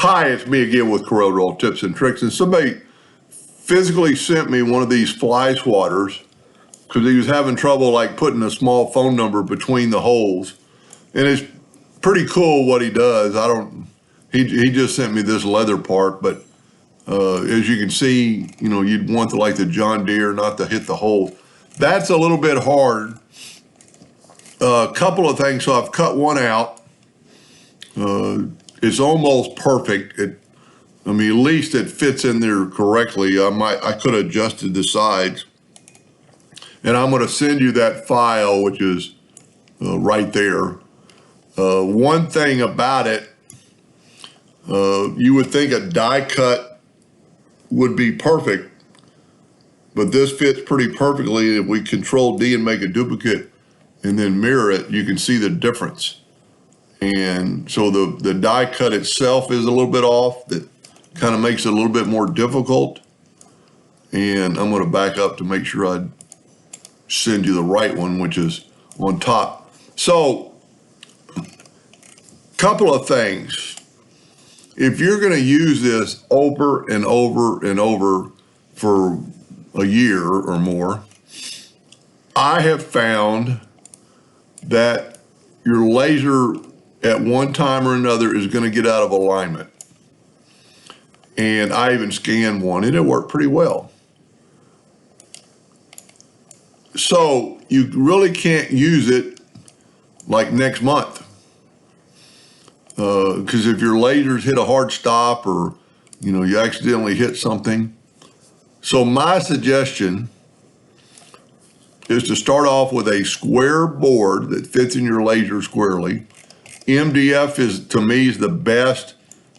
Hi, it's me again with Corel Roll Tips and Tricks. And somebody physically sent me one of these fly swatters because he was having trouble like putting a small phone number between the holes. And it's pretty cool what he does. He just sent me this leather part, but as you can see, you know, you'd want the John Deere not to hit the hole. That's a little bit hard. A couple of things. So I've cut one out. It's almost perfect. At least it fits in there correctly. I could have adjusted the sides. And I'm going to send you that file, which is right there. One thing about it, you would think a die cut would be perfect, but this fits pretty perfectly. If we Control D and make a duplicate and then mirror it, you can see the difference. And so the die cut itself is a little bit off. That kind of makes it a little bit more difficult. And I'm going to back up to make sure I send you the right one, which is on top. So, couple of things. If you're going to use this over and over and over for a year or more, I have found that your laser at one time or another is going to get out of alignment. And I even scanned one and it worked pretty well. So you really can't use it like next month. Because if your lasers hit a hard stop or, you accidentally hit something. So my suggestion is to start off with a square board that fits in your laser squarely. MDF is, to me, is the best,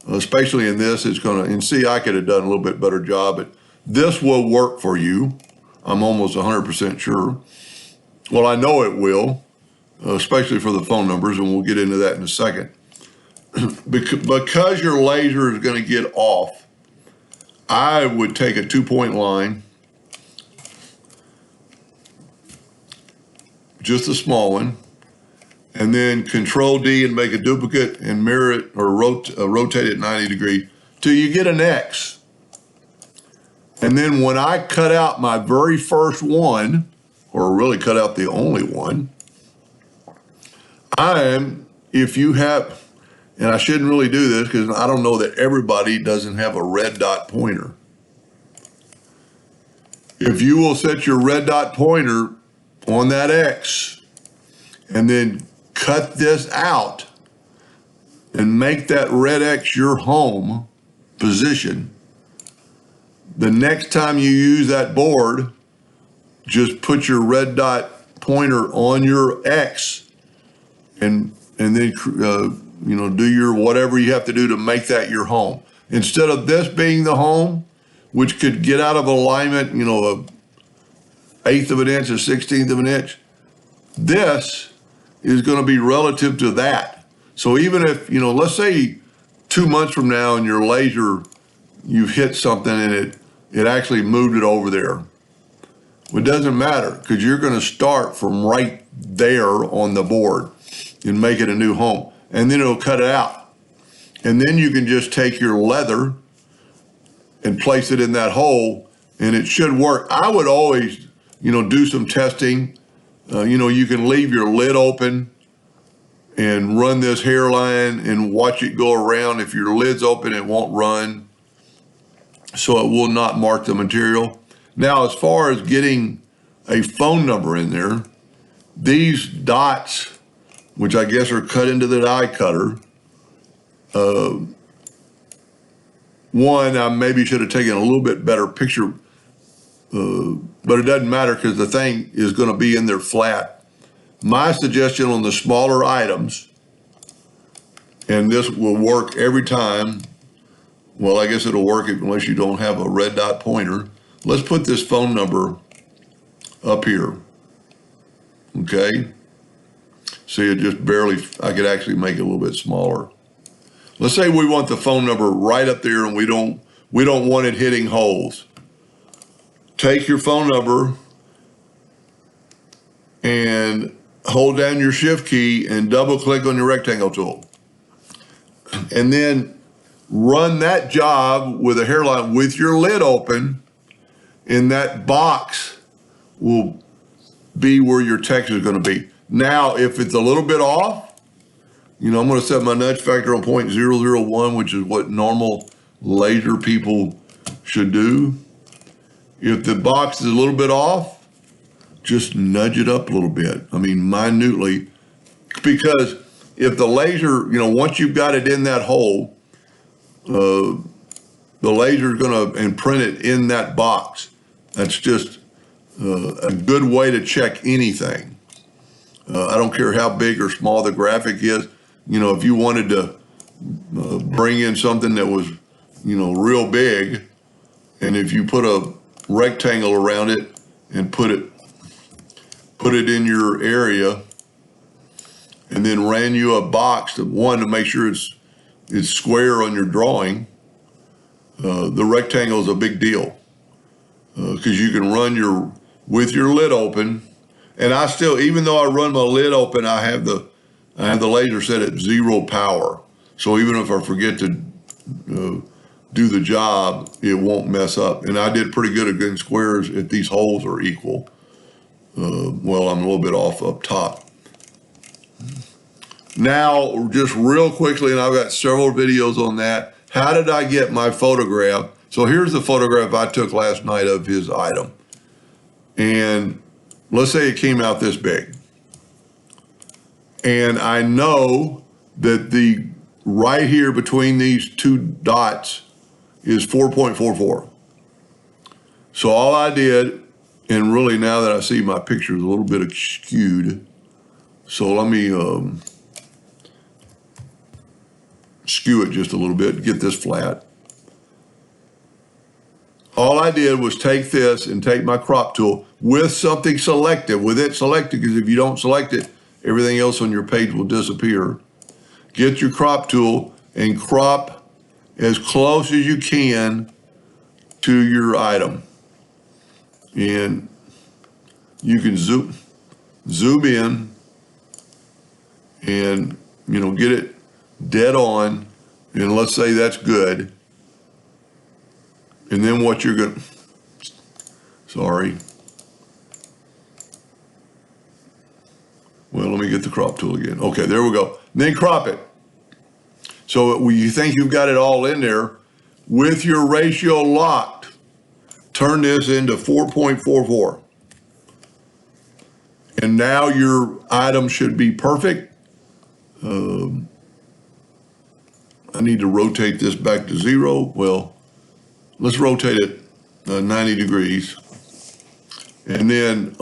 especially in this. It's going to, and see, I could have done a little bit better job, but this will work for you. I'm almost 100% sure. Well, I know it will, especially for the phone numbers, and we'll get into that in a second. Because your laser is going to get off, I would take a 2-point line, just a small one, and then Control D and make a duplicate and mirror it or rotate it 90 degrees till you get an X. And then when I cut out my very first one, or really cut out the only one, if you have, and I shouldn't really do this because I don't know that everybody doesn't have a red dot pointer. If you will set your red dot pointer on that X and then cut this out and make that red X your home position, the next time you use that board, just put your red dot pointer on your X and then do your whatever you have to do to make that your home. Instead of this being the home, which could get out of alignment, a eighth of an inch, a 16th of an inch, this is going to be relative to that. So even if, let's say 2 months from now in your laser, you've hit something and it actually moved it over there. Well, it doesn't matter because you're going to start from right there on the board and make it a new home. And then it'll cut it out. And then you can just take your leather and place it in that hole and it should work. I would always, do some testing. You can leave your lid open and run this hairline and watch it go around. If your lid's open, it won't run. So it will not mark the material. Now, as far as getting a phone number in there, these dots, which I guess are cut into the die cutter, one, I maybe should have taken a little bit better picture, but it doesn't matter because the thing is going to be in there flat. My suggestion on the smaller items, and this will work every time, well, I guess it'll work unless you don't have a red dot pointer. Let's put this phone number up here, okay? See, it just barely, I could actually make it a little bit smaller. Let's say we want the phone number right up there and we don't want it hitting holes. Take your phone number and hold down your shift key and double click on your rectangle tool. And then run that job with a hairline with your lid open, and that box will be where your text is going to be. Now, if it's a little bit off, I'm going to set my nudge factor on 0.001, which is what normal laser people should do. If the box is a little bit off, just nudge it up a little bit. I mean, minutely, because if the laser, once you've got it in that hole, the laser is going to imprint it in that box. That's just a good way to check anything. I don't care how big or small the graphic is. If you wanted to bring in something that was, real big, and if you put a rectangle around it and put it in your area, and then ran you a box to make sure it's square on your drawing, the rectangle is a big deal because you can run with your lid open. And I still, even though I run my lid open, I have the laser set at 0 power. So even if I forget to do the job, it won't mess up. And I did pretty good at getting squares if these holes are equal. Well, I'm a little bit off up top. Now, just real quickly, and I've got several videos on that. How did I get my photograph? So here's the photograph I took last night of his item. And let's say it came out this big. And I know that the right here between these two dots is 4.44. So all I did, and really now that I see my picture is a little bit skewed, so let me skew it just a little bit, get this flat. All I did was take this and take my crop tool with something selected, with it selected, because if you don't select it, everything else on your page will disappear. Get your crop tool and crop as close as you can to your item. And you can zoom in and, get it dead on. And let's say that's good. And then what you're going to, sorry. Well, let me get the crop tool again. Okay, there we go. Then crop it. So you think you've got it all in there. With your ratio locked, turn this into 4.44. And now your item should be perfect. I need to rotate this back to 0. Well, let's rotate it 90 degrees. And then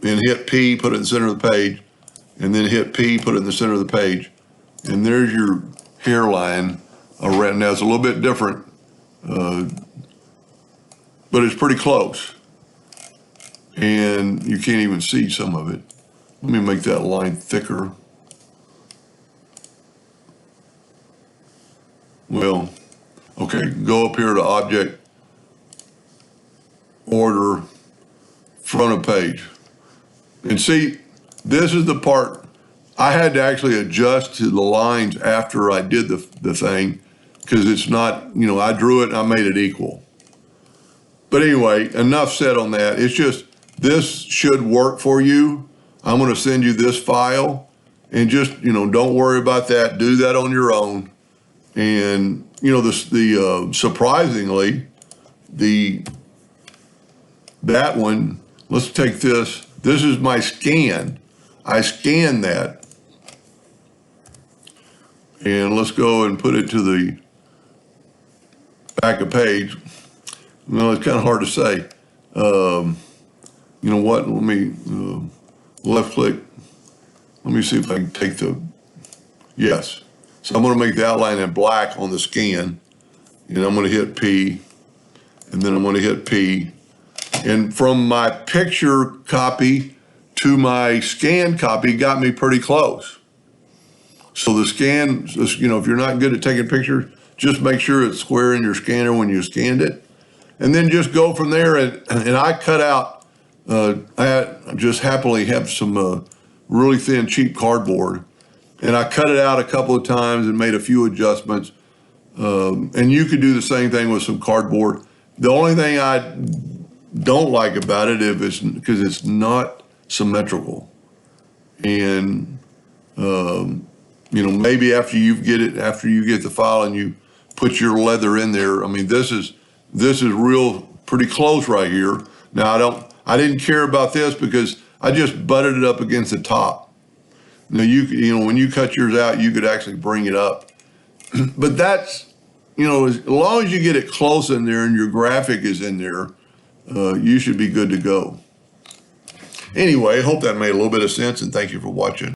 hit P, put it in the center of the page. And then hit P, put it in the center of the page. And there's your hairline around. Now it's a little bit different, but it's pretty close. And you can't even see some of it. Let me make that line thicker. Well, okay, go up here to Object, Order, Front of Page. And see, this is the part I had to actually adjust to the lines after I did the thing, because it's not, I drew it and I made it equal. But anyway, enough said on that. It's just, this should work for you. I'm going to send you this file, and just, don't worry about that. Do that on your own. And, surprisingly, that one, let's take this. This is my scan. I scanned that. And let's go and put it to the back of page. Well, it's kind of hard to say. You know what? Let me left click. Let me see if I can take yes. So I'm going to make the outline in black on the scan. And I'm going to hit P. And then I'm going to hit P. And from my picture copy to my scan copy got me pretty close. So the scan, if you're not good at taking pictures, just make sure it's square in your scanner when you scanned it. And then just go from there. And I cut out, I just happily have some really thin, cheap cardboard. And I cut it out a couple of times and made a few adjustments. And you could do the same thing with some cardboard. The only thing I don't like about it is because it's not symmetrical. And, maybe after you get the file and you put your leather in there, I mean, this is pretty close right here. Now, I didn't care about this because I just butted it up against the top. Now, when you cut yours out, you could actually bring it up. But that's, as long as you get it close in there and your graphic is in there, you should be good to go. Anyway, I hope that made a little bit of sense, and thank you for watching.